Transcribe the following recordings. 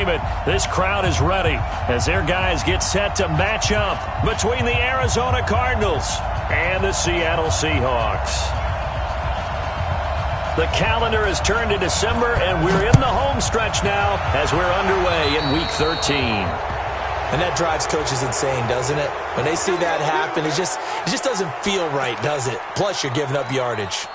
This crowd is ready as their guys get set to match up between the Arizona Cardinals and the Seattle Seahawks. The calendar has turned to December, and we're in the home stretch now as we're underway in Week 13. And that drives coaches insane, doesn't it? When they see that happen, it just doesn't feel right, does it? Plus, you're giving up yardage.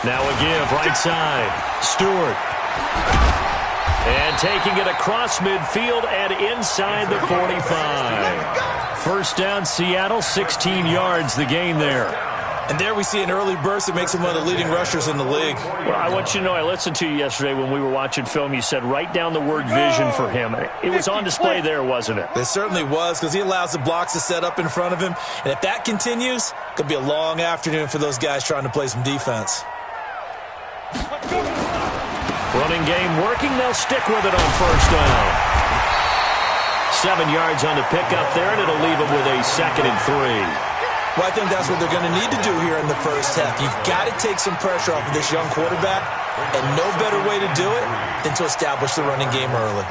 Now a give, right side. Stewart. And taking it across midfield and inside the 45. First down, Seattle, 16 yards, the gain there. And there we see an early burst that makes him one of the leading rushers in the league. Well, I want you to know, I listened to you yesterday when we were watching film. You said write down the word vision for him. It was on display there, wasn't it? It certainly was, because he allows the blocks to set up in front of him. And if that continues, it could be a long afternoon for those guys trying to play some defense. Running game working. They'll stick with it on first down. 7 yards on the pickup there, and it'll leave them with a 2nd and 3. Well, I think that's what they're going to need to do here in the first half. You've got to take some pressure off of this young quarterback, and no better way to do it than to establish the running game early.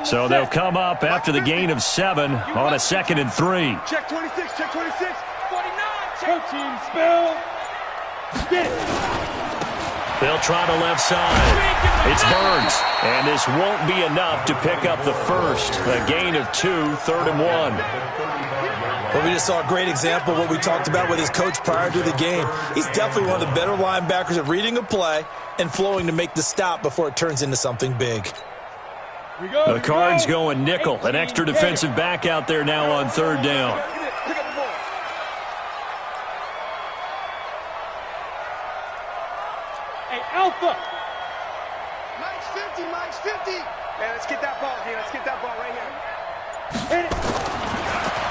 So they'll come up after the gain of 7 on a 2nd and 3. Check 26, check 26, 49, check. Team spell. They'll try the left side. It's Burns. And this won't be enough to pick up the first. A gain of 2, 3rd and 1. Well, we just saw a great example of what we talked about with his coach prior to the game. He's definitely one of the better linebackers at reading a play and flowing to make the stop before it turns into something big. The Cards going nickel. An extra defensive back out there now on 3rd down. Hey, Alpha. Mike's 50, Mike's 50. Man, let's get that ball here. Let's get that ball right here.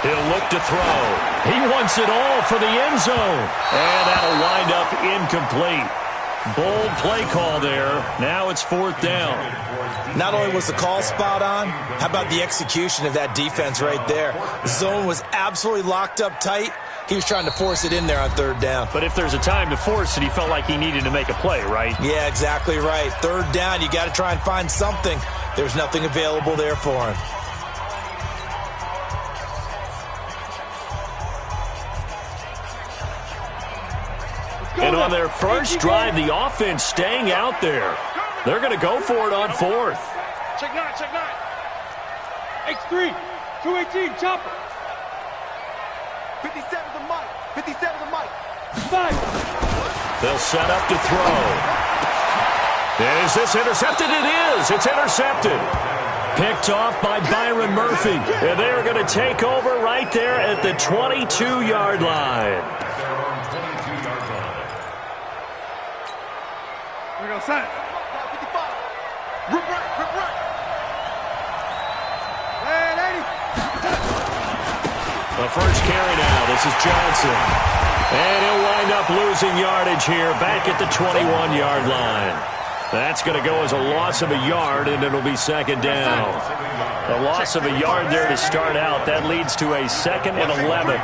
He'll look to throw. He wants it all for the end zone. And that'll wind up incomplete. Bold play call there. Now it's 4th down. Not only was the call spot on, how about the execution of that defense right there? The zone was absolutely locked up tight. He was trying to force it in there on 3rd down. But if there's a time to force it, he felt like he needed to make a play, right? Yeah, exactly right. 3rd down, you got to try and find something. There's nothing available there for him. And on their first drive, the offense staying out there. They're going to go for it on 4th. Check 9, check 9. X3, 218, chopper. 57 to Mike, 57 to Mike. 5. They'll set up to throw. And is this intercepted? It is. It's intercepted. Picked off by Byron Murphy. And they're going to take over right there at the 22-yard line. Here we go, set. 55. Rip right, rip right. Hey, 80. The first carry now. This is Johnson. And he'll wind up losing yardage here back at the 21-yard line. That's going to go as a loss of a yard, and it'll be 2nd down. A loss of a yard there to start out. That leads to a 2nd and 11.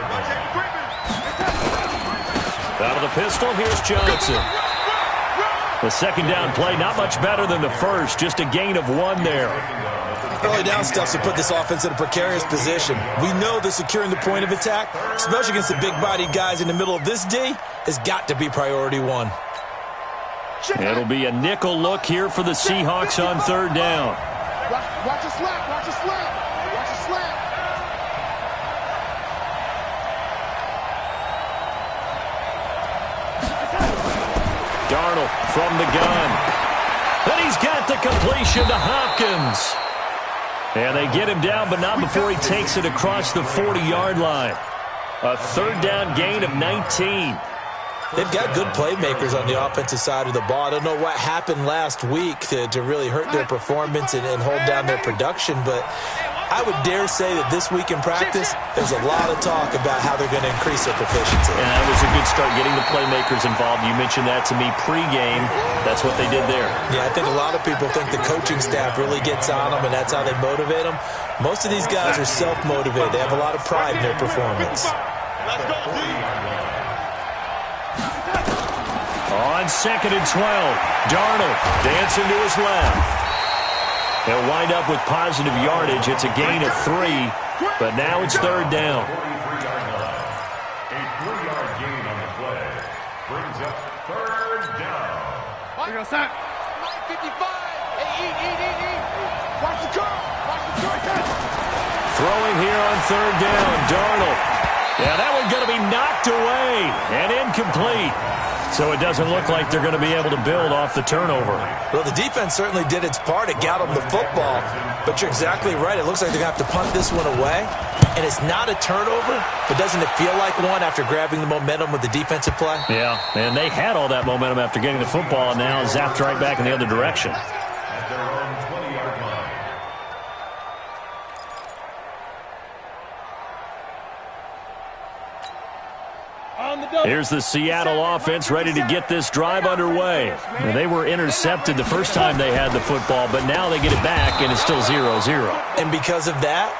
Out of the pistol, here's Johnson. The 2nd down play, not much better than the first, just a gain of 1 there. Early down stuff to put this offense in a precarious position. We know that securing the point of attack, especially against the big-bodied guys in the middle of this D, has got to be priority 1. It'll be a nickel look here for the Seahawks on 3rd down. Watch a slap, watch a slap, watch a slap. Darnold from the gun. And he's got the completion to Hopkins. And they get him down, but not before he takes it across the 40-yard line. A 3rd down gain of 19. They've got good playmakers on the offensive side of the ball. I don't know what happened last week to really hurt their performance and hold down their production, but I would dare say that this week in practice, there's a lot of talk about how they're going to increase their proficiency. And that was a good start, getting the playmakers involved. You mentioned that to me pregame. That's what they did there. Yeah, I think a lot of people think the coaching staff really gets on them, and that's how they motivate them. Most of these guys are self-motivated. They have a lot of pride in their performance. Let's go, D. On 2nd and 12, Darnold dancing to his left. He'll wind up with positive yardage. It's a gain of 3, but now it's 3rd down. A 3-yard gain on the play brings up 3rd down. Here goes Sack. 55. Hey, eat. Watch the curl. Throwing here on 3rd down, Darnold. Yeah, that one's going to be knocked away and incomplete. So it doesn't look like they're going to be able to build off the turnover. Well, the defense certainly did its part. It got them the football. But you're exactly right. It looks like they're going to have to punt this one away. And it's not a turnover, but doesn't it feel like one after grabbing the momentum with the defensive play? Yeah, and they had all that momentum after getting the football, and now zapped right back in the other direction. At their own 20-yard line. Here's the Seattle offense ready to get this drive underway. They were intercepted the first time they had the football, but now they get it back, and it's still 0-0. And because of that,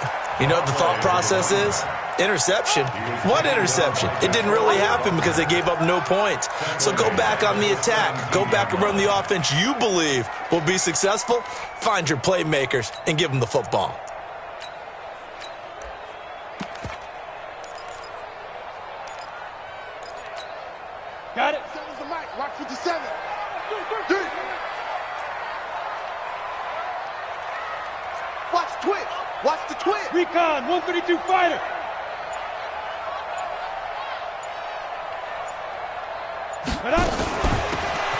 you know what the thought process is? Interception. What interception? It didn't really happen because they gave up no points. So go back on the attack. Go back and run the offense you believe will be successful. Find your playmakers and give them the football. Got it. Seven's the mic. Watch 57. Watch twitch. Watch the twitch. Recon, 132 fighter.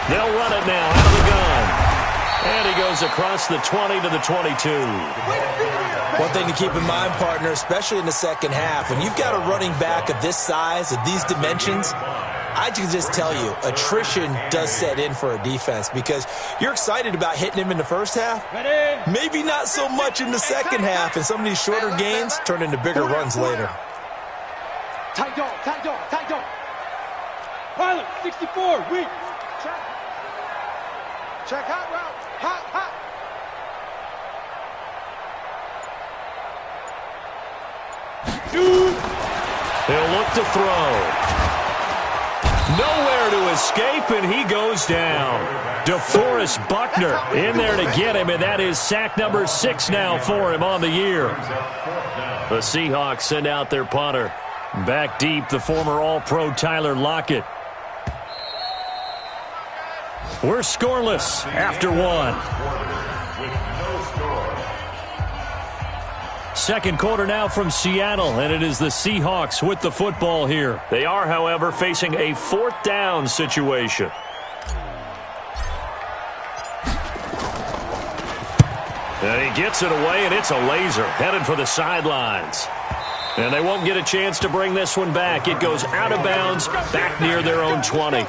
They'll run it now out of the gun. And he goes across the 20 to the 22. One thing to keep in mind, partner, especially in the second half, when you've got a running back of this size, of these dimensions, I can just tell you, attrition does set in for a defense because you're excited about hitting him in the first half. Maybe not so much in the second half, and some of these shorter gains turn into bigger runs later. Tight dog. Pilot, 64, weak. Check hot route. Hot. Dude. He'll look to throw. Nowhere to escape, and he goes down. DeForest Buckner in there to get him, and that is sack number 6 now for him on the year. The Seahawks send out their punter. Back deep, the former All-Pro Tyler Lockett. We're scoreless after 1. Second quarter now from Seattle, and it is the Seahawks with the football here. They are, however, facing a 4th down situation. And he gets it away, and it's a laser headed for the sidelines. And they won't get a chance to bring this one back. It goes out of bounds, back near their own 20.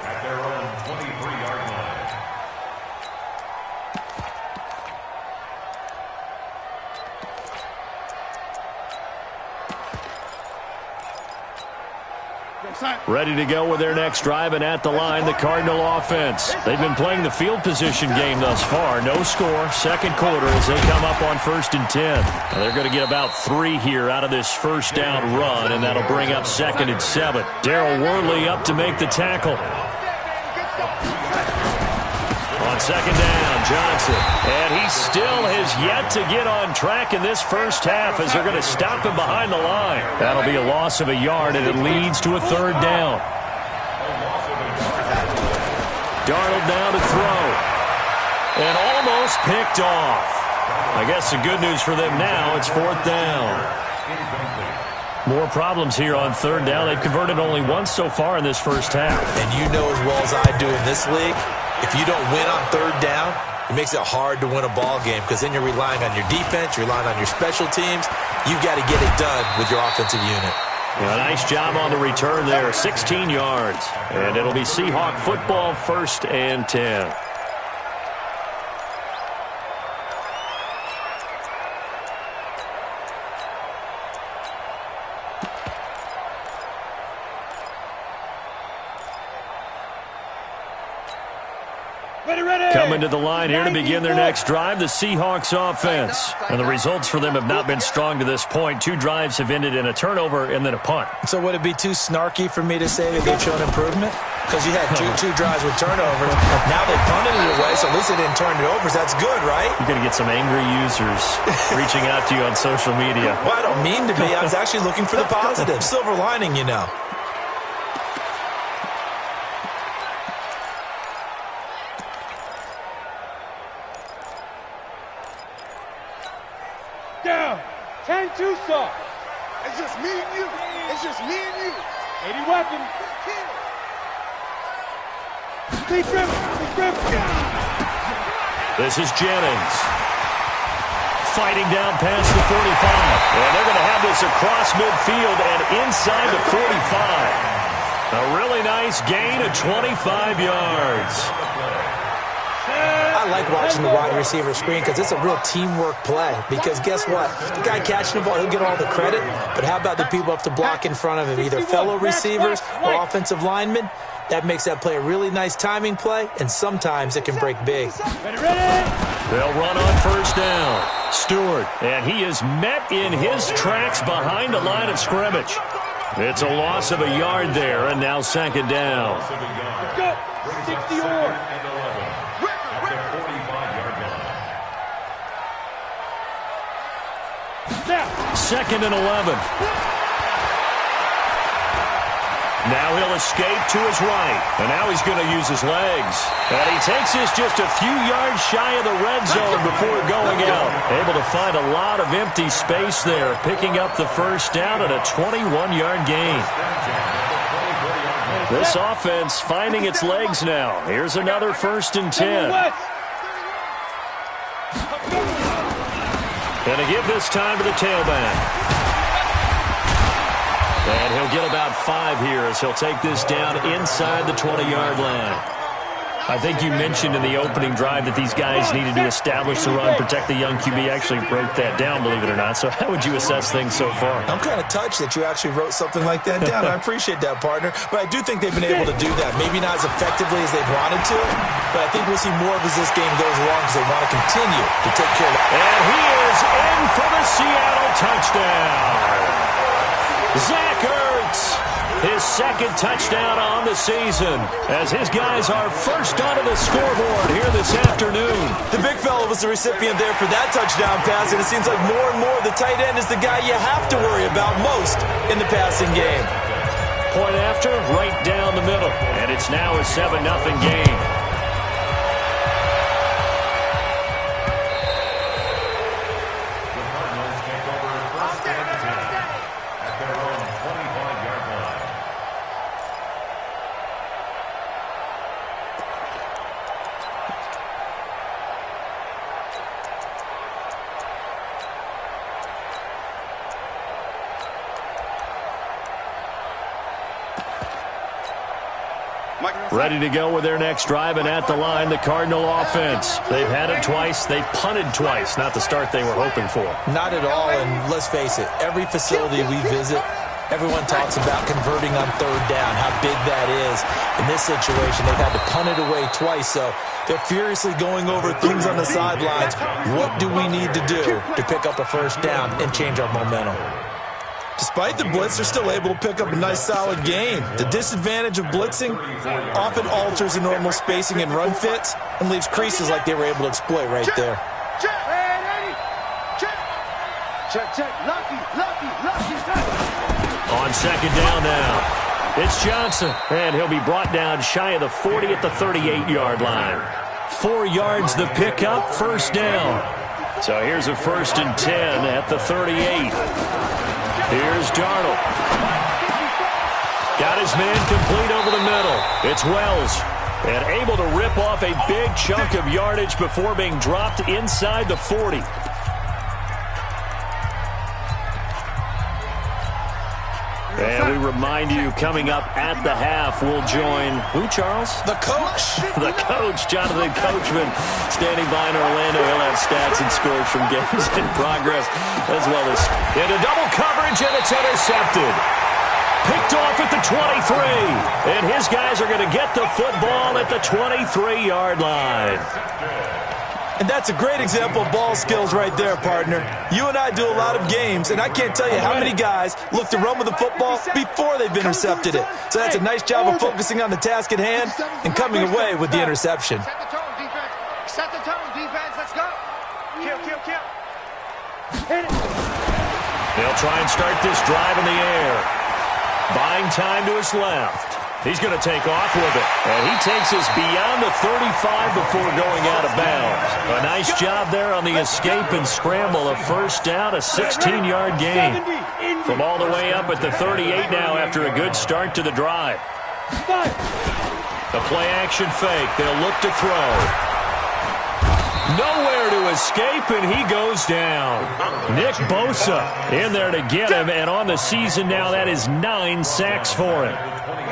Ready to go with their next drive, and at the line, the Cardinal offense. They've been playing the field position game thus far. No score, second quarter as they come up on 1st and 10. Now they're going to get about 3 here out of this first down run, and that'll bring up 2nd and 7. Darryl Worley up to make the tackle. On 2nd down, Johnson. And he still has yet to get on track in this first half as they're going to stop him behind the line. That'll be a loss of a yard, and it leads to a 3rd down. Darnold now to throw. And almost picked off. I guess the good news for them now, it's 4th down. More problems here on 3rd down. They've converted only once so far in this first half. And you know as well as I do in this league, if you don't win on 3rd down, it makes it hard to win a ball game because then you're relying on your defense, you're relying on your special teams. You've got to get it done with your offensive unit. A nice job on the return there, 16 yards. And it'll be Seahawk football, 1st and 10. Coming to the line here to begin their next drive, the Seahawks offense. And the results for them have not been strong to this point. 2 drives have ended in a turnover and then a punt. So would it be too snarky for me to say that they've shown improvement? Because you had two drives with turnovers. Now they punted it away, so at least they didn't turn it over. So that's good, right? You're going to get some angry users reaching out to you on social media. Well, I don't mean to be. I was actually looking for the positive. Silver lining, you know. Down. 10-2 soft. It's just me and you. It's just me and you. 80 weapons. Deep grip. This is Jennings. Fighting down past the 45. And they're going to have this across midfield and inside the 45. A really nice gain of 25 yards. I like watching the wide receiver screen because it's a real teamwork play. Because guess what? The guy catching the ball, he'll get all the credit. But how about the people up to block in front of him, either fellow receivers or offensive linemen? That makes that play a really nice timing play, and sometimes it can break big. They'll run on 1st down. Stewart, and he is met in his tracks behind the line of scrimmage. It's a loss of a yard there, and now 2nd down. Let's go. 60 or. 2nd and 11. Now he'll escape to his right. And now he's going to use his legs. And he takes this just a few yards shy of the red zone before going out. Able to find a lot of empty space there, picking up the 1st down and a 21-yard gain. This offense finding its legs now. Here's another 1st and 10. Going to give this time to the tailback. And he'll get about 5 here as he'll take this down inside the 20-yard line. I think you mentioned in the opening drive that these guys needed to establish the run, protect the young QB. Actually wrote that down, believe it or not. So how would you assess things so far? I'm kind of touched that you actually wrote something like that down. I appreciate that, partner. But I do think they've been able to do that. Maybe not as effectively as they've wanted to, but I think we'll see more of as this game goes along because they want to continue to take care of it. And he is in for the Seattle touchdown. Zach Ertz, his 2nd touchdown on the season, as his guys are first onto the scoreboard here this afternoon. The big fella was the recipient there for that touchdown pass, and it seems like more and more the tight end is the guy you have to worry about most in the passing game. Point after, right down the middle, and it's now a 7-0 game. Ready to go with their next drive, and at the line, the Cardinal offense. They've had it twice. They've punted twice. Not the start they were hoping for. Not at all, and let's face it, every facility we visit, everyone talks about converting on 3rd down, how big that is. In this situation, they've had to punt it away twice, so they're furiously going over things on the sidelines. What do we need to do to pick up a 1st down and change our momentum? Despite the blitz, they're still able to pick up a nice, solid gain. The disadvantage of blitzing often alters the normal spacing and run fits and leaves creases like they were able to exploit right there. Check. Lucky. On 2nd down now, it's Johnson, and he'll be brought down shy of the 40 at the 38-yard line. 4 yards the pickup, 1st down. So here's a 1st and 10 at the 38. Here's Darnold. Got his man complete over the middle. It's Wells. And able to rip off a big chunk of yardage before being dropped inside the 40. And we remind you, coming up at the half, we'll join who, Charles? The coach. The coach, Jonathan Coachman, standing by in Orlando. He'll have stats and scores from games in progress, as well as into double coverage, and it's intercepted. Picked off at the 23. And his guys are going to get the football at the 23-yard line. And that's a great example of ball skills right there, partner. You and I do a lot of games, and I can't tell you how many guys look to run with the football before they've intercepted it. So that's a nice job of focusing on the task at hand and coming away with the interception. Set the tone, defense. Set the tone, defense. Let's go. Kill, kill, kill. Hit it. They'll try and start this drive in the air. Buying time to his left. He's going to take off with it. And he takes us beyond the 35 before going out of bounds. A nice job there on the escape and scramble. A first down, a 16-yard gain. From all the way up at the 38 now after a good start to the drive. The play-action fake. They'll look to throw. Nowhere to escape, and he goes down. Nick Bosa in there to get him, and on the season now, that is 9 sacks for him.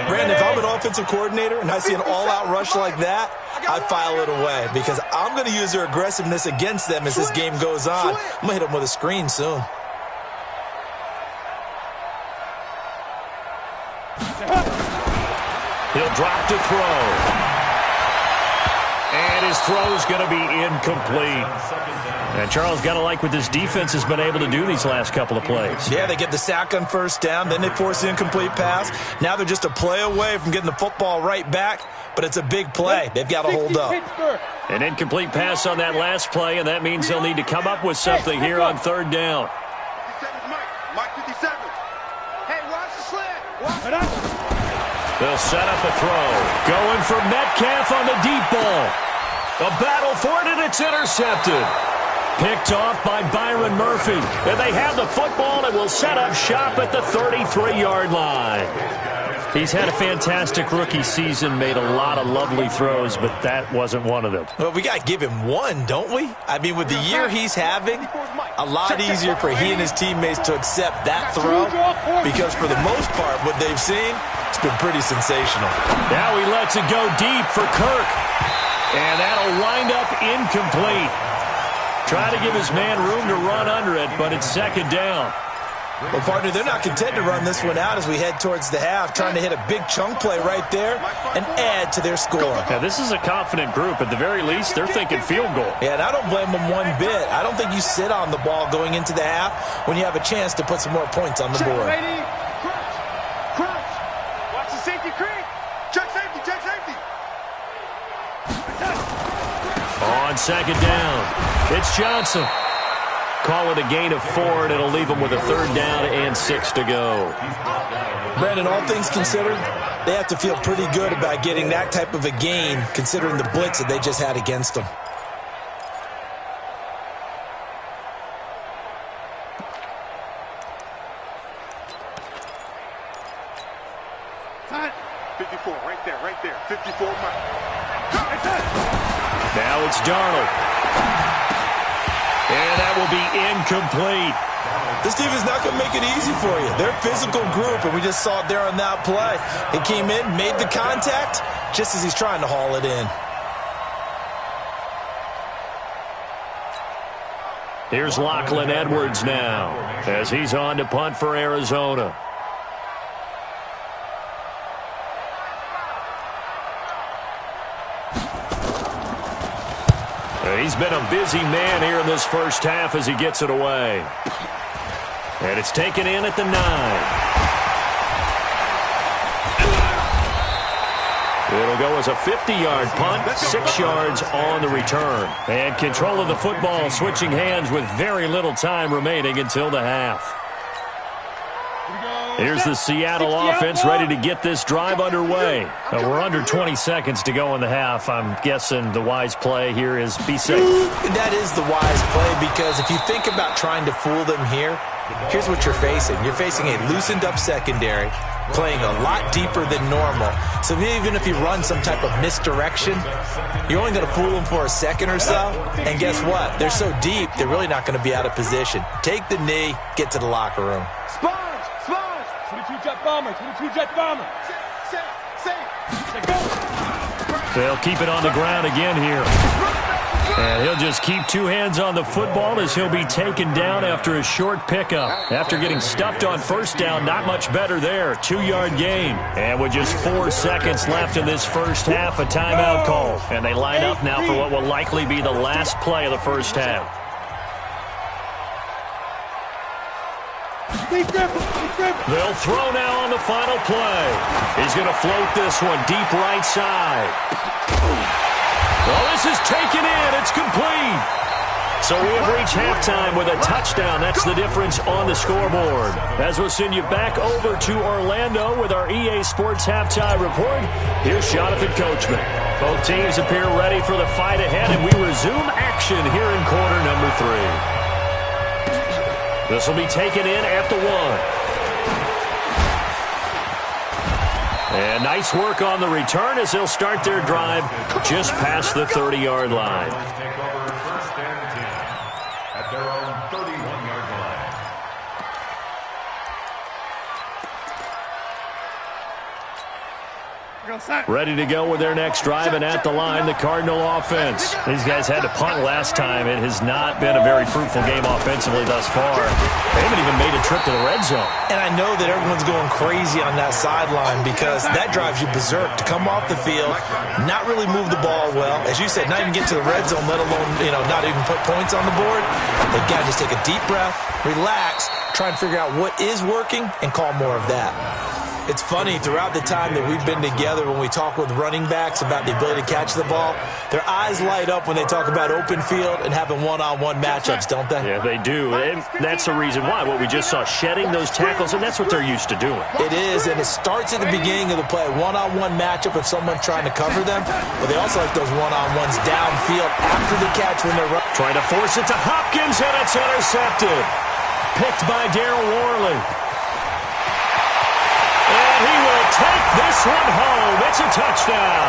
Brandon, if I'm an offensive coordinator and I see an all-out rush like that, I file it away because I'm going to use their aggressiveness against them as this game goes on. I'm going to hit them with a screen soon. He'll drop to throw. And his throw's going to be incomplete. And Charles, got to like what this defense has been able to do these last couple of plays. Yeah, they get the sack on first down, then they force the incomplete pass. Now they're just a play away from getting the football right back, but it's a big play. They've got to hold up. An incomplete pass on that last play, and that means they'll need to come up with something here on third down. Mike 57. Hey, watch the slant. They'll set up a throw. Going for Metcalf on the deep ball. A battle for it, and it's intercepted. Picked off by Byron Murphy. And they have the football and will set up shop at the 33-yard line. He's had a fantastic rookie season, made a lot of lovely throws, but that wasn't one of them. Well, we got to give him one, don't we? I mean, with the year he's having, a lot easier for he and his teammates to accept that throw because for the most part, what they've seen, it's been pretty sensational. Now he lets it go deep for Kirk, and that'll wind up incomplete. Try to give his man room to run under it, but it's second down. Well, partner, they're not content to run this one out as we head towards the half, trying to hit a big chunk play right there and add to their score. Now, this is a confident group. At the very least, they're thinking field goal. Yeah, and I don't blame them one bit. I don't think you sit on the ball going into the half when you have a chance to put some more points on the board. Crunch. Watch the safety creep. Check safety, check safety. On second down, it's Johnson. Call it a gain of 4, and it'll leave them with a third down and 6 to go. Brandon, all things considered, they have to feel pretty good about getting that type of a gain considering the blitz that they just had against them. Time. 54, right there. 54, Mike. Now it's Darnold. And that will be incomplete. This team is not going to make it easy for you. They're a physical group, and we just saw it there on that play. He came in, made the contact, just as he's trying to haul it in. Here's Lachlan Edwards now, as he's on to punt for Arizona. He's been a busy man here in this first half as he gets it away. And it's taken in at the 9. It'll go as a 50-yard punt, 6 yards on the return. And control of the football switching hands with very little time remaining until the half. Here's the Seattle offense ready to get this drive underway. We're under 20 seconds to go in the half. I'm guessing the wise play here is be safe. That is the wise play because if you think about trying to fool them here, here's what you're facing. You're facing a loosened up secondary, playing a lot deeper than normal. So even if you run some type of misdirection, you're only going to fool them for a second or so. And guess what? They're so deep, they're really not going to be out of position. Take the knee, get to the locker room. 22 jet bomber, 22 jet bomber. They'll keep it on the ground again here. And he'll just keep two hands on the football as he'll be taken down after a short pickup. After getting stuffed on first down, not much better there. 2-yard gain. And with just 4 seconds left in this first half, a timeout call. And they line up now for what will likely be the last play of the first half. They'll throw now on the final play. He's going to float this one deep right side. Well, this is taken in. It's complete. So we have reached halftime with a touchdown. That's the difference on the scoreboard. As we'll send you back over to Orlando with our EA Sports Halftime Report, here's Jonathan Coachman. Both teams appear ready for the fight ahead, and we resume action here in quarter number 3. This will be taken in at the 1. And nice work on the return as they'll start their drive just past the 30-yard line. Take over first and 10 at their own 31-yard line. Ready to go with their next drive, and at the line, the Cardinal offense. These guys had to punt last time. It has not been a very fruitful game offensively thus far. They haven't even made a trip to the red zone. And I know that everyone's going crazy on that sideline because that drives you berserk to come off the field, not really move the ball well. As you said, not even get to the red zone, let alone, not even put points on the board. They've got to just take a deep breath, relax, try and figure out what is working, and call more of that. It's funny, throughout the time that we've been together, when we talk with running backs about the ability to catch the ball, their eyes light up when they talk about open field and having one-on-one matchups, don't they? Yeah, they do. And that's the reason why. What we just saw, shedding those tackles, and that's what they're used to doing. It is, and it starts at the beginning of the play. One-on-one matchup if someone's trying to cover them, but they also like those one-on-ones downfield after the catch when they're running. Trying to force it to Hopkins, and it's intercepted. Picked by Darryl Worley. And he will take this one home. It's a touchdown.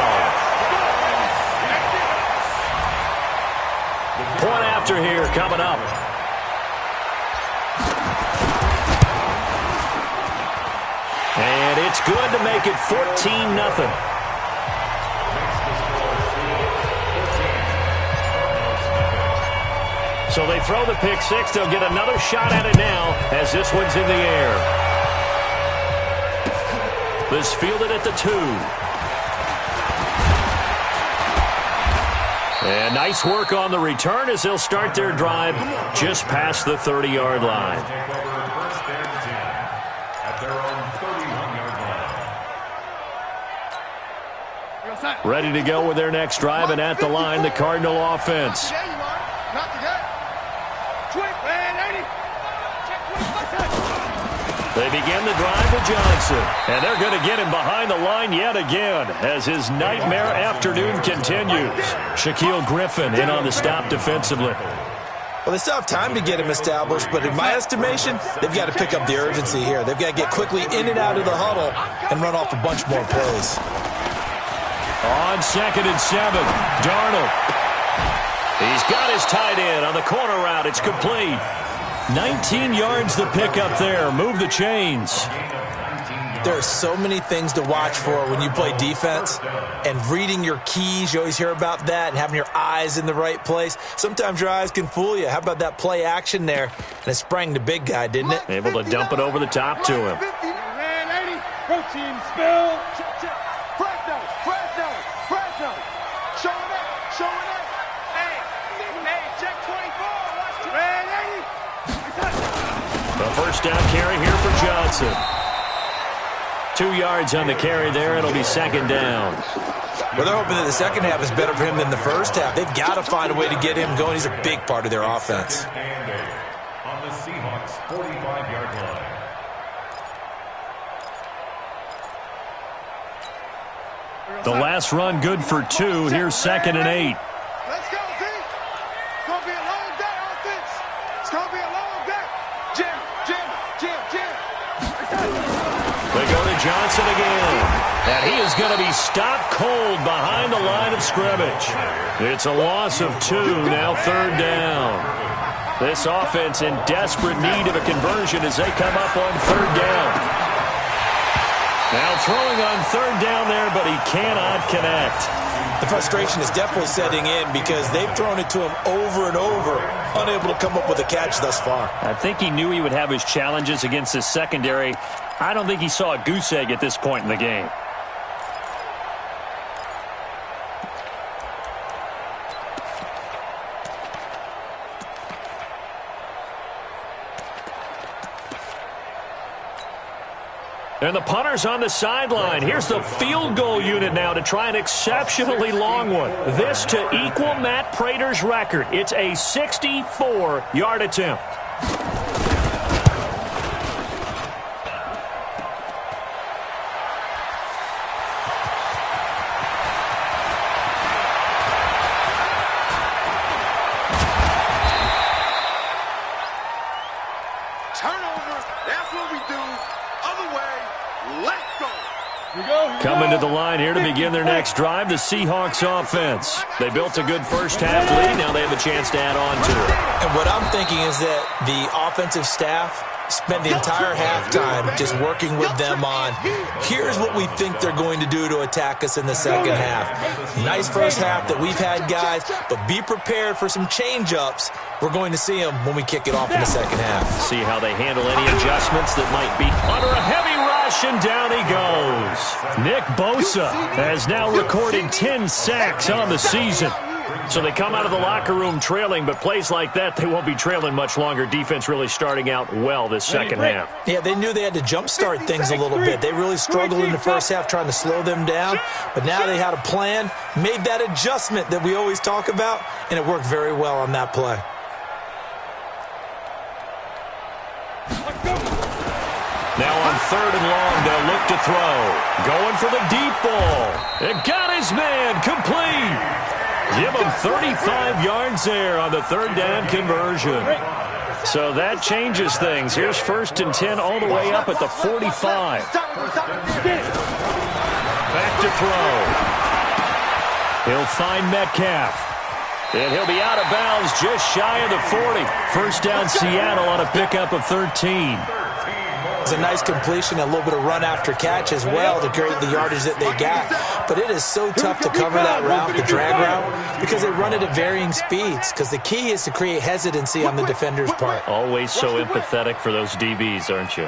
Point after here coming up. And it's good to make it 14-0. So they throw the pick six. They'll get another shot at it now as this one's in the air. This fielded at the 2. And nice work on the return as they'll start their drive just past the 30-yard line. Take over first and 10 at their own 31-yard line. Ready to go with their next drive, and at the line, the Cardinal offense. There you are. Not today. 20, man, 80. Check 25. They begin the drive with Johnson, and they're going to get him behind the line yet again as his nightmare afternoon continues. Shaquille Griffin in on the stop defensively. Well, they still have time to get him established, but in my estimation, they've got to pick up the urgency here. They've got to get quickly in and out of the huddle and run off a bunch more plays. On 2nd and 7, Darnold. He's got his tight end on the corner route. It's complete. 19 yards to pick up there. Move the chains. There are so many things to watch for when you play defense, and reading your keys, you always hear about that, and having your eyes in the right place. Sometimes your eyes can fool you. How about that play action there? And it sprang the big guy, didn't it? Able to dump it over the top to him. Man, 80. Protein spill. Check. Flash nose. Showing it. Hey, check 24. Watch it. Man, 80. The first down carry here for Johnson. 2 yards on the carry there. It'll be 2nd down. Well, they're hoping that the second half is better for him than the first half. They've got to find a way to get him going. He's a big part of their offense. On the Seahawks 45-yard line. The last run good for 2. Here's 2nd and 8. Let's go, T. It's going to be a long day, offense. It's going to be a long day. Jim. They go to Johnson again. And he is going to be stopped cold behind the line of scrimmage. It's a loss of 2, now 3rd down. This offense in desperate need of a conversion as they come up on 3rd down. Now throwing on third down there, but he cannot connect. The frustration is definitely setting in because they've thrown it to him over and over, unable to come up with a catch thus far. I think he knew he would have his challenges against his secondary. I don't think he saw a goose egg at this point in the game. And the punter's on the sideline. Here's the field goal unit now to try an exceptionally long one. This to equal Matt Prater's record. It's a 64-yard attempt. Turnover, that's what we do. Other way, let's go. Coming to the line here to begin their next drive, the Seahawks offense. They built a good first-half lead. Now they have a chance to add on to it. And what I'm thinking is that the offensive staff spent the entire halftime just working with them on, here's what we think they're going to do to attack us in the second half. Nice first half that we've had, guys, but be prepared for some change-ups. We're going to see them when we kick it off in the second half. See how they handle any adjustments that might be under a heavy rush, and down he goes. Nick Bosa has now recorded 10 sacks on the season. So they come out of the locker room trailing, but plays like that, they won't be trailing much longer. Defense really starting out well this second half. Yeah, they knew they had to jumpstart things a little bit. They really struggled in the first half trying to slow them down, but now they had a plan, made that adjustment that we always talk about, and it worked very well on that play. Now on third and long, they'll look to throw. Going for the deep ball. It got his man complete. Give him 35 yards there on the third down conversion. So that changes things. Here's 1st and 10 all the way up at the 45. Back to throw. He'll find Metcalf. And he'll be out of bounds just shy of the 40. First down Seattle on a pickup of 13. It's a nice completion, a little bit of run after catch as well to create the yardage that they got. But it is so tough to cover that route, the drag route, because they run it at varying speeds. Because the key is to create hesitancy on the defender's part. Always so empathetic for those DBs, aren't you?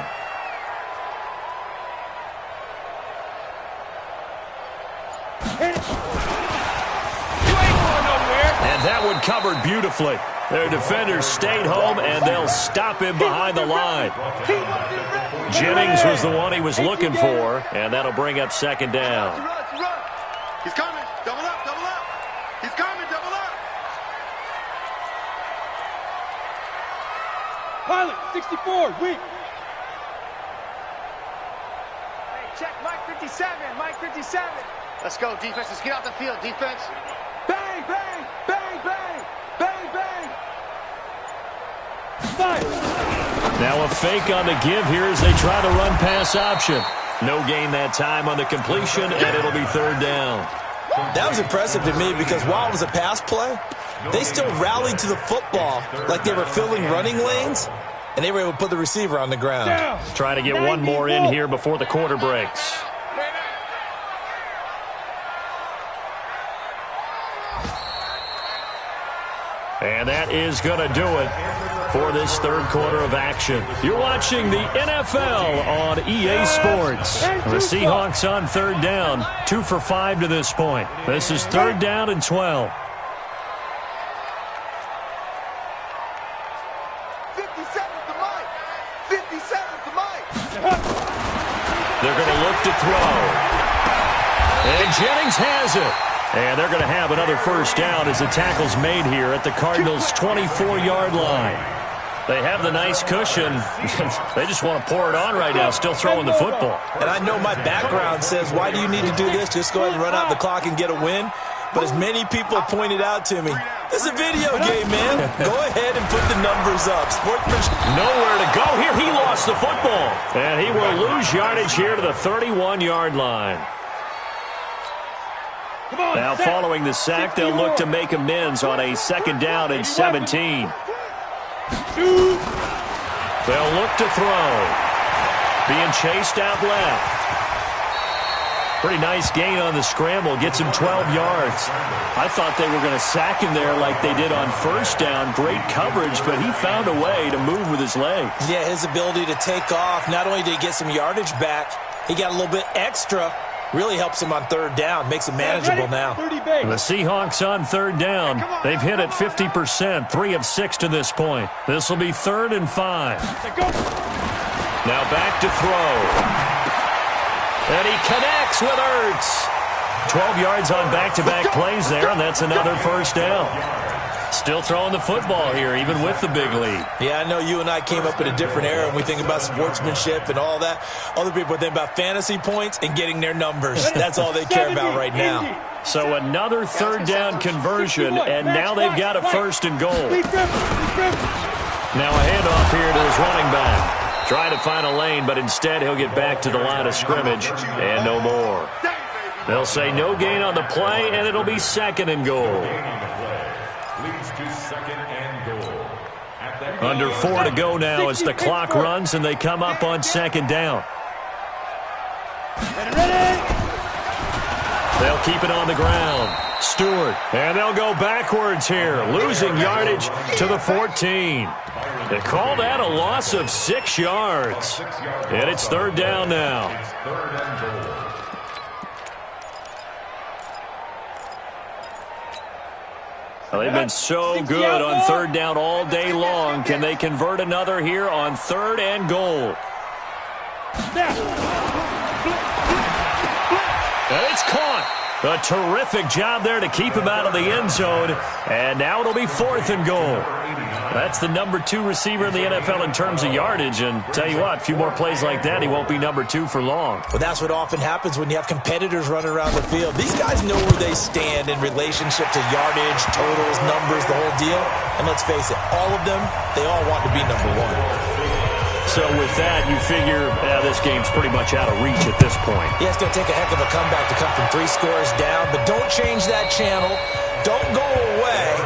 And that one covered beautifully. Their defenders stayed home, and they'll stop him behind the line. Jennings was the one he was looking for, and that'll bring up second down. He's coming. Double up, double up. He's coming, double up. Pilot, 64, weak. Hey, check Mike 57, Mike 57. Let's go, defense. Let's get off the field, defense. Bang, bang, bang, bang, bang, bang. Now a fake on the give here as they try the run-pass option. No gain that time on the completion, and it'll be third down. That was impressive to me because while it was a pass play, they still rallied to the football like they were filling running lanes, and they were able to put the receiver on the ground. Trying to get one more in here before the quarter breaks. And that is going to do it for this third quarter of action. You're watching the NFL on EA Sports. The Seahawks on third down, 2 for 5 to this point. This is third down and 12. 57's the mic. 57's the mic. They're going to look to throw. And Jennings has it. And they're going to have another first down as the tackle's made here at the Cardinals' 24-yard line. They have the nice cushion. They just want to pour it on right now, still throwing the football. And I know my background says, why do you need to do this? Just go ahead and run out the clock and get a win. But as many people have pointed out to me, this is a video game, man. Go ahead and put the numbers up. Sportsmanship. Nowhere to go here. He lost the football. And he will lose yardage here to the 31-yard line. Now following the sack, they'll look to make amends on a second down and 17. They'll look to throw. Being chased out left. Pretty nice gain on the scramble. Gets him 12 yards. I thought they were going to sack him there like they did on first down. Great coverage, but he found a way to move with his legs. Yeah, his ability to take off. Not only did he get some yardage back, he got a little bit extra. Really helps him on third down. Makes it manageable now. The Seahawks on third down. They've hit it 50%. 3 of 6 to this point. This will be 3rd and 5. Now back to throw. And he connects with Ertz. 12 yards on back-to-back plays there, and that's another first down. Still throwing the football here, even with the big lead. Yeah, I know you and I came up in a different era, and we think about sportsmanship and all that. Other people think about fantasy points and getting their numbers. That's all they care about right now. So another third down conversion, and now they've got a 1st and goal. Now a handoff here to his running back. Trying to find a lane, but instead he'll get back to the line of scrimmage and no more. They'll say no gain on the play, and it'll be 2nd and goal. Under 4 to go now as the clock runs, and they come up on 2nd down. They'll keep it on the ground. Stewart, and they'll go backwards here, losing yardage to the 14. They call that a loss of 6 yards. And it's 3rd down now. Well, they've been so good on 3rd down all day long. Can they convert another here on 3rd and goal? And it's caught. A terrific job there to keep him out of the end zone. And now it'll be 4th and goal. That's the number 2 receiver in the NFL in terms of yardage. And tell you what, a few more plays like that, he won't be number 2 for long. Well, that's what often happens when you have competitors running around the field. These guys know where they stand in relationship to yardage, totals, numbers, the whole deal. And let's face it, all of them, they all want to be number 1. So with that, you figure this game's pretty much out of reach at this point. Yeah, it's going to take a heck of a comeback to come from 3 scores down, but don't change that channel. Don't go away.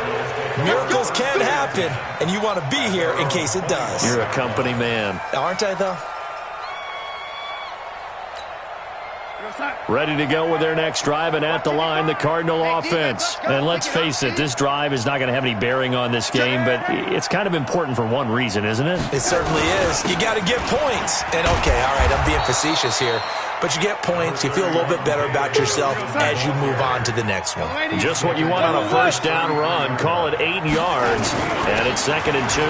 Miracles can happen, and you want to be here in case it does. You're a company man. Aren't I, though? Ready to go with their next drive, and at the line, the Cardinal offense. And let's face it, this drive is not going to have any bearing on this game, but it's kind of important for one reason, isn't it? It certainly is. You got to get points. And, okay, all right, I'm being facetious here. But you get points, you feel a little bit better about yourself as you move on to the next one. Just what you want on a first down run. Call it 8 yards, and it's 2nd and 2.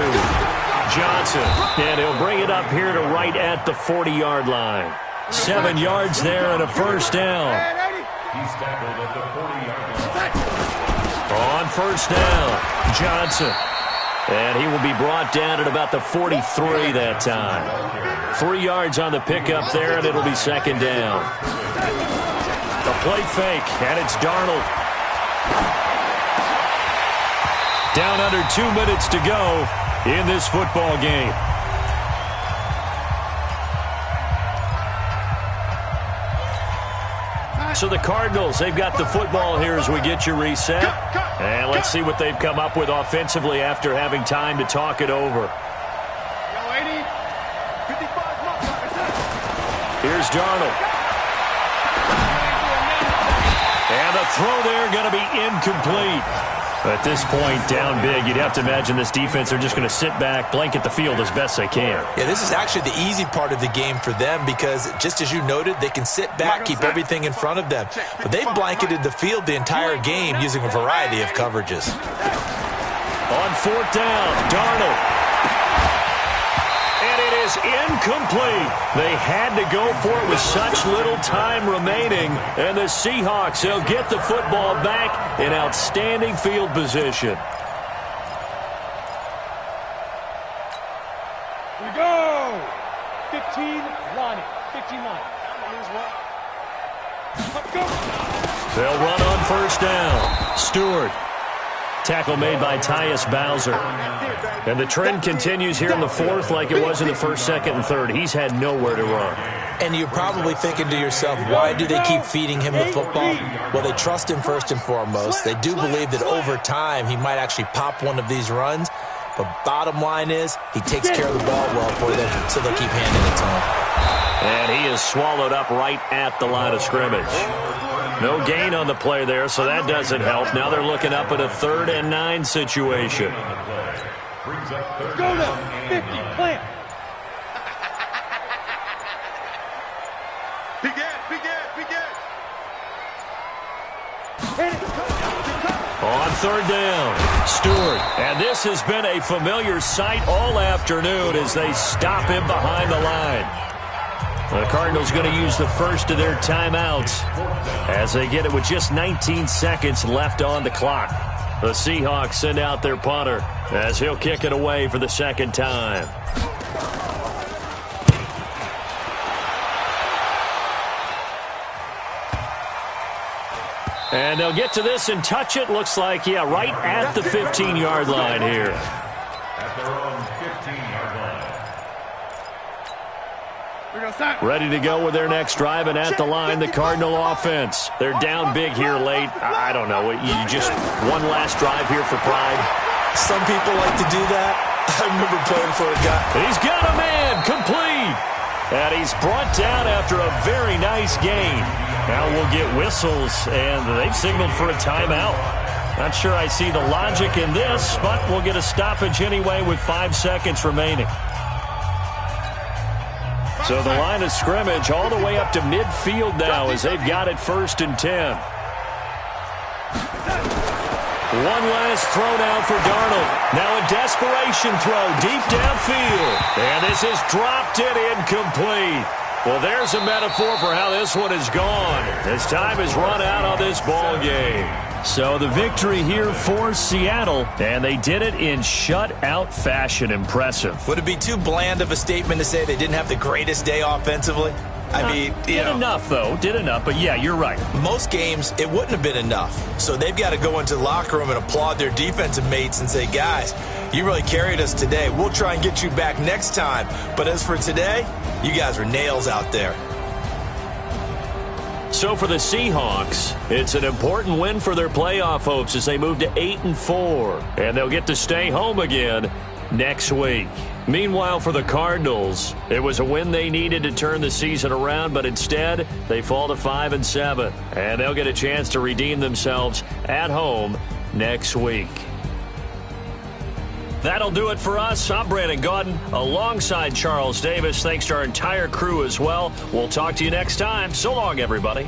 Johnson, and he'll bring it up here to right at the 40-yard line. 7 yards there and a first down. He's tackled at the 40-yard line. On first down, Johnson. And he will be brought down at about the 43 that time. 3 yards on the pickup there, and it'll be 2nd down. The play fake, and it's Darnold. Down under 2 minutes to go in this football game. So the Cardinals, they've got the football here as we get you reset. And let's see what they've come up with offensively after having time to talk it over. Here's Darnold. And the throw there going to be incomplete. At this point, down big, you'd have to imagine this defense are just going to sit back, blanket the field as best they can. Yeah, this is actually the easy part of the game for them because, just as you noted, they can sit back, keep everything in front of them. But they've blanketed the field the entire game using a variety of coverages. On 4th down, Darnold. And it is incomplete. They had to go for it with such little time remaining. And the Seahawks, they'll get the football back in outstanding field position. We go. 15 line. 15 line. Let's go. They'll run on first down. Stewart. Tackle made by Tyus Bowser. And the trend continues here in the 4th like it was in the 1st, 2nd, and 3rd. He's had nowhere to run. And you're probably thinking to yourself, why do they keep feeding him the football? Well, they trust him first and foremost. They do believe that over time he might actually pop one of these runs. But bottom line is, he takes care of the ball well for them, so they'll keep handing it to him. And he is swallowed up right at the line of scrimmage. No gain on the play there, so that doesn't help. Now they're looking up at a 3rd and 9 situation. Let's go now. 50, plant. On 3rd down, Stewart. And this has been a familiar sight all afternoon as they stop him behind the line. The Cardinals going to use the first of their timeouts as they get it with just 19 seconds left on the clock. The Seahawks send out their punter as he'll kick it away for the second time. And they'll get to this and touch it. Looks like, yeah, right at the 15-yard line here. At their own 15-yard line. Ready to go with their next drive, and at the line, the Cardinal offense. They're down big here late. I don't know. You just one last drive here for pride. Some people like to do that. I remember playing for a guy. He's got a man complete. And he's brought down after a very nice gain. Now we'll get whistles, and they've signaled for a timeout. Not sure I see the logic in this, but we'll get a stoppage anyway with 5 seconds remaining. So the line of scrimmage all the way up to midfield now as they've got it 1st and 10. One last throw now for Darnold. Now a desperation throw deep downfield. And this is dropped it incomplete. Well, there's a metaphor for how this one is gone. As time has run out on this ball game. So the victory here for Seattle, and they did it in shutout fashion. Impressive. Would it be too bland of a statement to say they didn't have the greatest day offensively? I mean, did enough, though. Did enough, but yeah, you're right. Most games, it wouldn't have been enough. So they've got to go into the locker room and applaud their defensive mates and say, guys, you really carried us today. We'll try and get you back next time. But as for today, you guys were nails out there. So for the Seahawks, it's an important win for their playoff hopes as they move to 8-4. And they'll get to stay home again next week. Meanwhile, for the Cardinals, it was a win they needed to turn the season around, but instead, they fall to 5-7. And they'll get a chance to redeem themselves at home next week. That'll do it for us. I'm Brandon Gaudin alongside Charles Davis. Thanks to our entire crew as well. We'll talk to you next time. So long, everybody.